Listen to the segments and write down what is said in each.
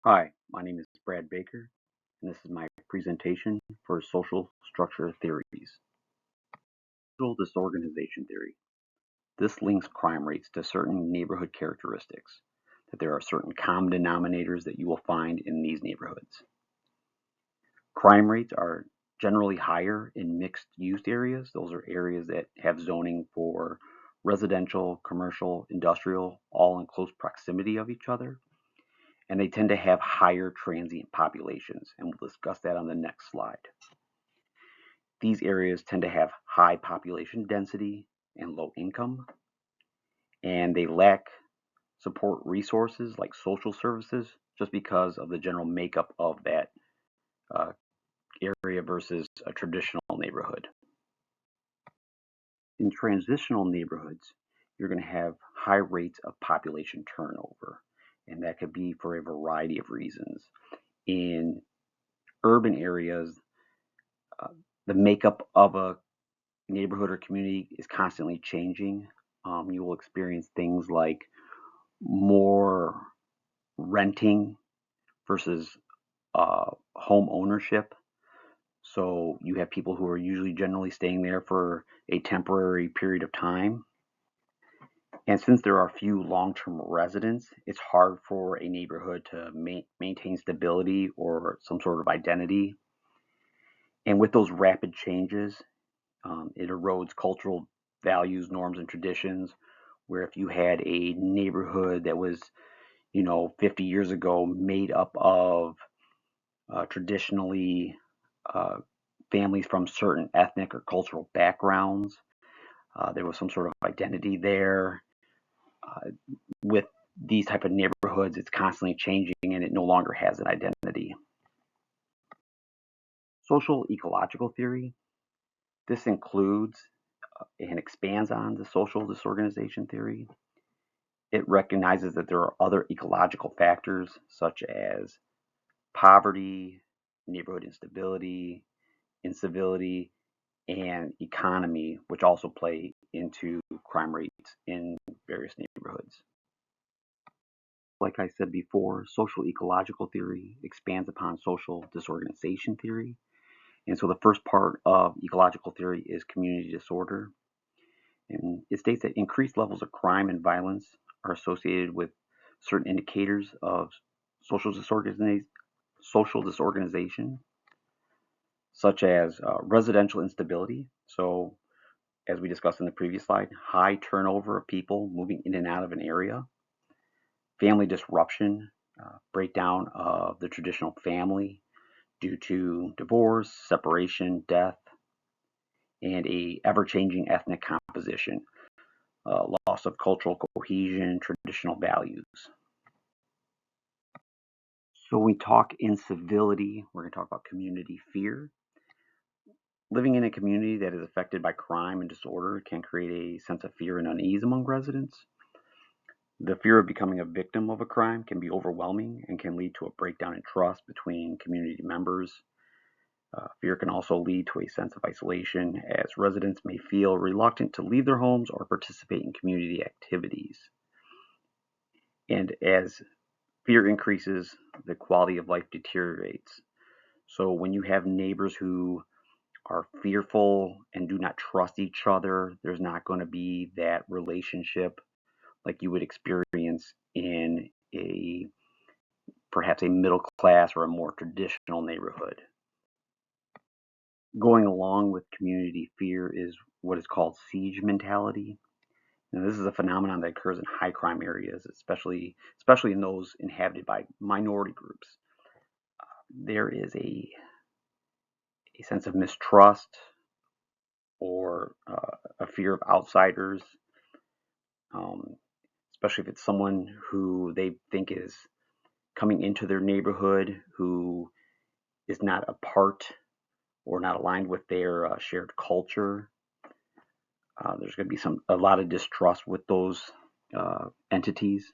Hi, my name is Brad Baker, and this is my presentation for social structure theories. Social disorganization theory. This links crime rates to certain neighborhood characteristics, that there are certain common denominators that you will find in these neighborhoods. Crime rates are generally higher in mixed use areas. Those are areas that have zoning for residential, commercial, industrial, all in close proximity of each other, and they tend to have higher transient populations, and we'll discuss that on the next slide. These areas tend to have high population density and low income, and they lack support resources like social services just because of the general makeup of that uh, area versus a traditional neighborhood. In transitional neighborhoods, you're going to have high rates of population turnover, and that could be for a variety of reasons. In urban areas, uh, the makeup of a neighborhood or community is constantly changing. You will experience things like more renting versus home ownership. So you have people who are usually generally staying there for a temporary period of time. And since there are few long term residents, it's hard for a neighborhood to maintain stability or some sort of identity. And with those rapid changes, it erodes cultural values, norms, and traditions. Where if you had a neighborhood that was, 50 years ago made up of traditionally uh, families from certain ethnic or cultural backgrounds, there was some sort of identity there. Uh, with these type of neighborhoods, it's constantly changing and it no longer has an identity. Social ecological theory. This includes and expands on the social disorganization theory. It recognizes that there are other ecological factors such as poverty, neighborhood instability, incivility, and economy, which also play into crime rates in various neighborhoods. Like I said before, social ecological theory expands upon social disorganization theory. And so the first part of ecological theory is community disorder. And it states that increased levels of crime and violence are associated with certain indicators of social disorganization, such as residential instability. So, as we discussed in the previous slide, high turnover of people moving in and out of an area, family disruption, breakdown of the traditional family due to divorce, separation, death, and a ever-changing ethnic composition, loss of cultural cohesion, traditional values. So when we talk incivility, we're going to talk about community fear. Living in a community that is affected by crime and disorder can create a sense of fear and unease among residents. The fear of becoming a victim of a crime can be overwhelming and can lead to a breakdown in trust between community members. Fear can also lead to a sense of isolation, as residents may feel reluctant to leave their homes or participate in community activities. And as fear increases, the quality of life deteriorates. So when you have neighbors who are fearful and do not trust each other, there's not going to be that relationship like you would experience in a perhaps a middle class or a more traditional neighborhood. Going along with community fear is what is called siege mentality. Now, this is a phenomenon that occurs in high crime areas, especially in those inhabited by minority groups. There is a sense of mistrust or a fear of outsiders, um, especially if it's someone who they think is coming into their neighborhood who is not a part or not aligned with their shared culture. There's going to be a lot of distrust with those entities,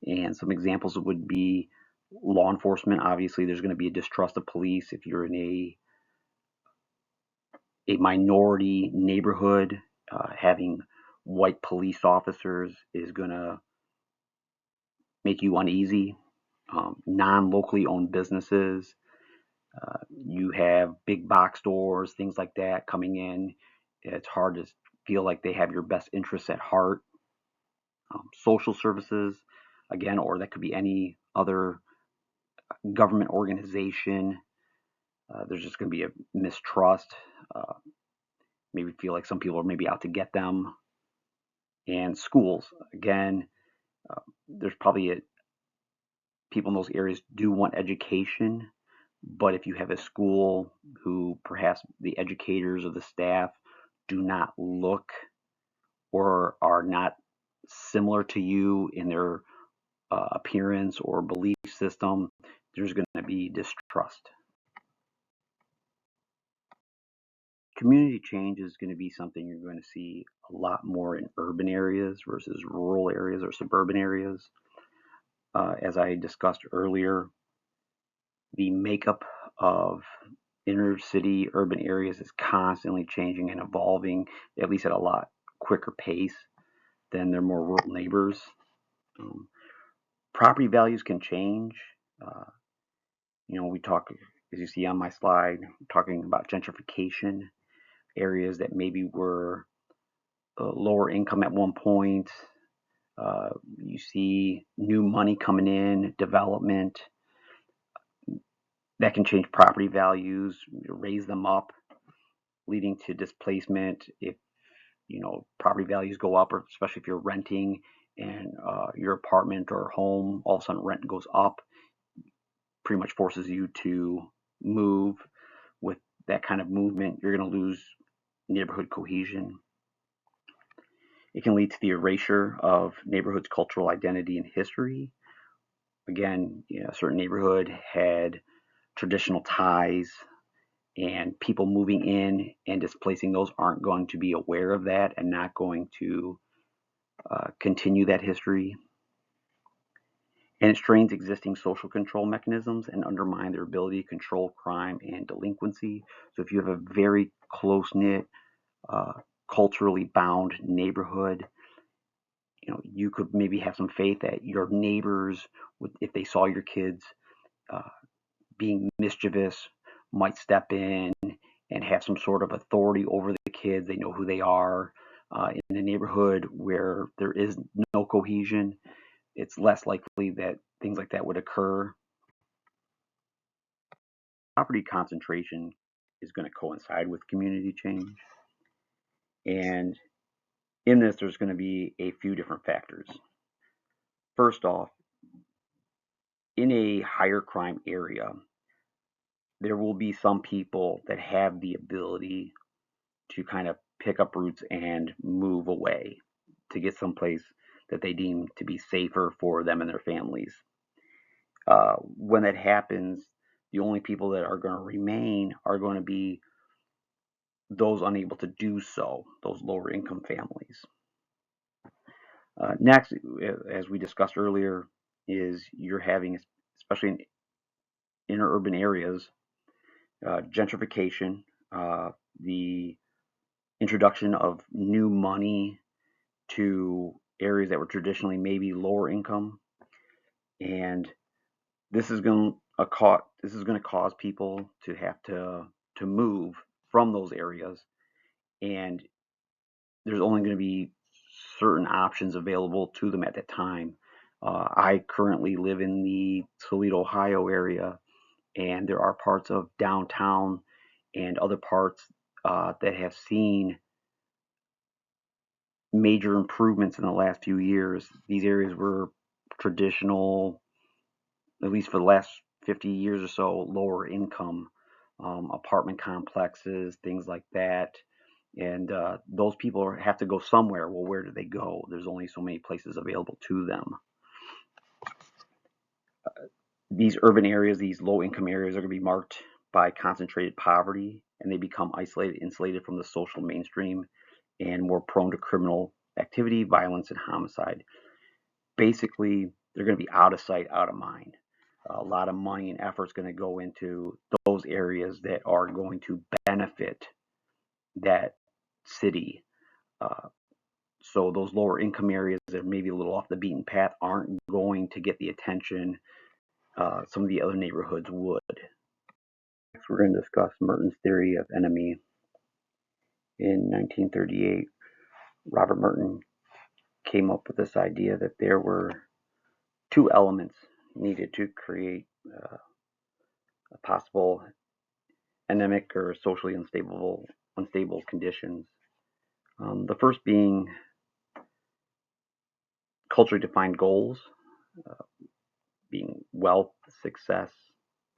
and some examples would be law enforcement. Obviously, there's going to be a distrust of police if you're in a minority neighborhood. Having white police officers is going to make you uneasy. non-locally owned businesses. You have big box stores, things like that coming in. It's hard to feel like they have your best interests at heart. Social services, again, or that could be any other government organization. There's just going to be a mistrust. Maybe feel like some people are maybe out to get them. And schools, again, there's probably people in those areas do want education, but if you have a school who perhaps the educators or the staff do not look or are not similar to you in their appearance or belief system, there's going to be distrust. Community change is going to be something you're going to see a lot more in urban areas versus rural areas or suburban areas. As I discussed earlier, the makeup of inner city urban areas is constantly changing and evolving, at least at a lot quicker pace than their more rural neighbors. Um, Property values can change. We talk, as you see on my slide, talking about gentrification, areas that maybe were lower income at one point. You see new money coming in, development that can change property values, raise them up, leading to displacement if property values go up, or especially if you're renting and your apartment or home, all of a sudden rent goes up, pretty much forces you to move. With that kind of movement, you're going to lose neighborhood cohesion. It can lead to the erasure of neighborhood's cultural identity and history. Again, a certain neighborhood had traditional ties, and people moving in and displacing those aren't going to be aware of that and not going to continue that history. And it strains existing social control mechanisms and undermine their ability to control crime and delinquency. So if you have a very close-knit, culturally bound neighborhood, you could maybe have some faith that your neighbors, if they saw your kids being mischievous, might step in and have some sort of authority over the kids. They know who they are. In a neighborhood where there is no cohesion, it's less likely that things like that would occur. Property concentration is going to coincide with community change. And in this, there's going to be a few different factors. First off, in a higher crime area, there will be some people that have the ability to kind of pick up roots and move away to get someplace that they deem to be safer for them and their families. When that happens, the only people that are going to remain are going to be those unable to do so, those lower income families. Next, as we discussed earlier, is you're having, especially in inner urban areas, gentrification, the introduction of new money to areas that were traditionally maybe lower income, and this is going to cause people to have to move from those areas, and there's only going to be certain options available to them at that time. I currently live in the Toledo, Ohio area, and there are parts of downtown and other parts that have seen major improvements in the last few years. These areas were traditional, at least for the last 50 years or so, lower income apartment complexes, things like that. And those people have to go somewhere. Well, where do they go? There's only so many places available to them. These urban areas, these low income areas, are going to be marked by concentrated poverty, and they become isolated, insulated from the social mainstream, and more prone to criminal activity, violence, and homicide. Basically, they're going to be out of sight, out of mind. A lot of money and effort is going to go into those areas that are going to benefit that city. So those lower income areas that are maybe a little off the beaten path aren't going to get the attention some of the other neighborhoods would. Next, we're going to discuss Merton's theory of enemy. In 1938, Robert Merton came up with this idea that there were two elements needed to create a possible anemic or socially unstable conditions. The first being culturally defined goals, being wealth, success,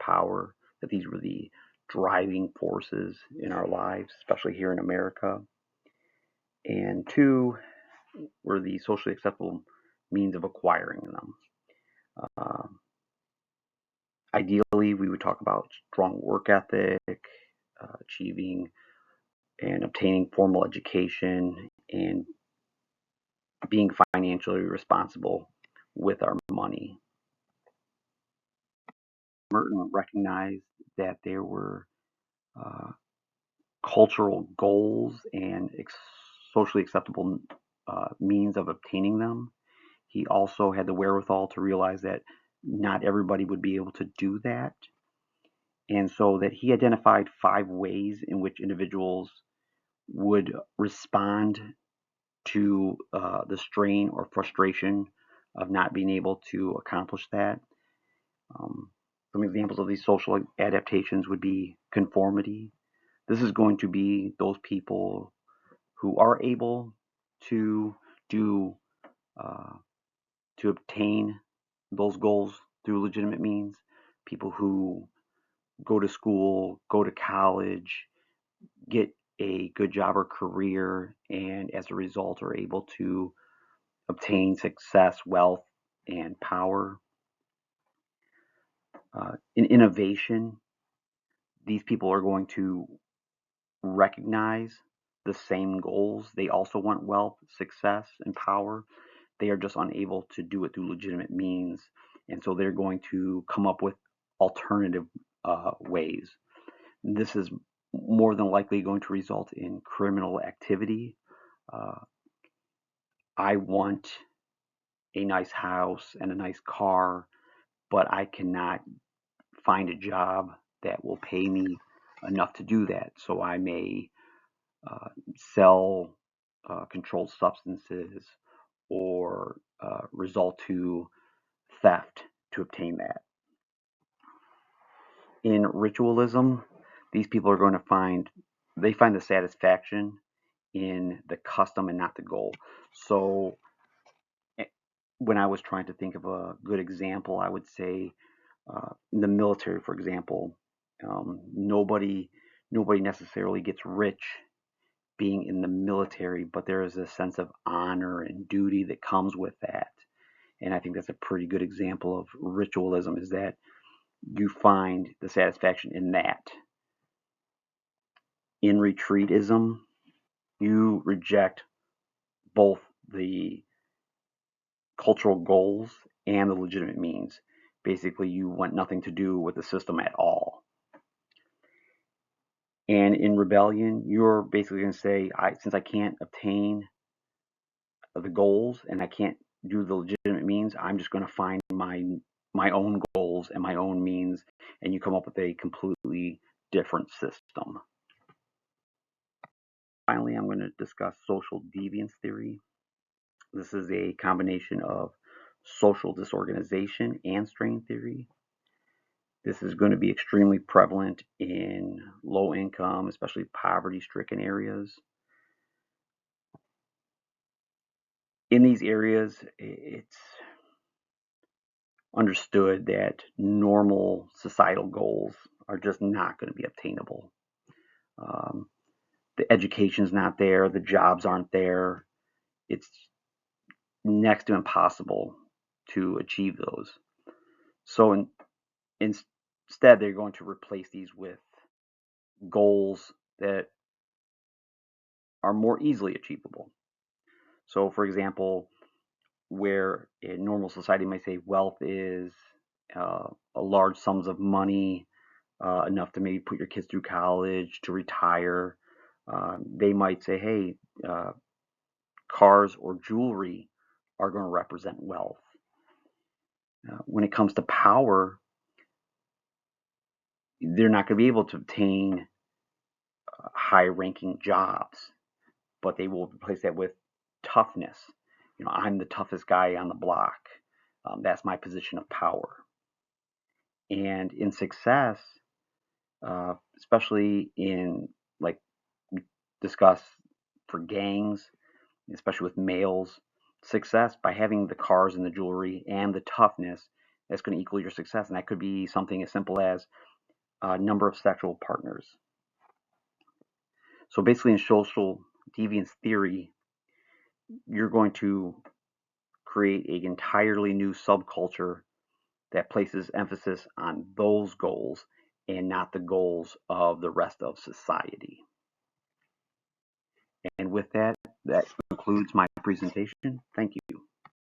power, that these were the driving forces in our lives, especially here in America. And two were the socially acceptable means of acquiring them. Ideally, we would talk about strong work ethic, achieving and obtaining formal education, and being financially responsible with our money. Merton recognized that there were cultural goals and socially acceptable means of obtaining them. He also had the wherewithal to realize that not everybody would be able to do that. And so that he identified 5 ways in which individuals would respond to the strain or frustration of not being able to accomplish that. Some examples of these social adaptations would be conformity. This is going to be those people who are able to do to obtain those goals through legitimate means. People who go to school, go to college, get a good job or career, and as a result are able to obtain success, wealth, and power. In innovation, these people are going to recognize the same goals. They also want wealth, success, and power. They are just unable to do it through legitimate means. And so they're going to come up with alternative ways. This is more than likely going to result in criminal activity. I want a nice house and a nice car, but I cannot find a job that will pay me enough to do that. So I may sell controlled substances or resort to theft to obtain that. In ritualism, these people are going to find the satisfaction in the custom and not the goal. So when I was trying to think of a good example, I would say in the military, for example, nobody necessarily gets rich being in the military, but there is a sense of honor and duty that comes with that. And I think that's a pretty good example of ritualism, is that you find the satisfaction in that. In retreatism, you reject both the cultural goals and the legitimate means. Basically, you want nothing to do with the system at all. And in rebellion, you're basically going to say, since I can't obtain the goals and I can't do the legitimate means, I'm just going to find my own goals and my own means, and you come up with a completely different system. Finally, I'm going to discuss social deviance theory. This is a combination of social disorganization and strain theory. This is going to be extremely prevalent in low income, especially poverty stricken areas. In these areas, it's understood that normal societal goals are just not going to be obtainable. The education's not there, the jobs aren't there. It's next to impossible to achieve those. So instead, they're going to replace these with goals that are more easily achievable. So, for example, where in normal society might say wealth is a large sums of money, enough to maybe put your kids through college, to retire. They might say, hey, cars or jewelry are going to represent wealth. When it comes to power, they're not going to be able to obtain high-ranking jobs, but they will replace that with toughness. I'm the toughest guy on the block. That's my position of power. And in success, especially in, like we discussed, for gangs, especially with males, success by having the cars and the jewelry and the toughness, that's going to equal your success. And that could be something as simple as a number of sexual partners. So basically, in social deviance theory, you're going to create an entirely new subculture that places emphasis on those goals and not the goals of the rest of society. And with that, that concludes my presentation. Thank you.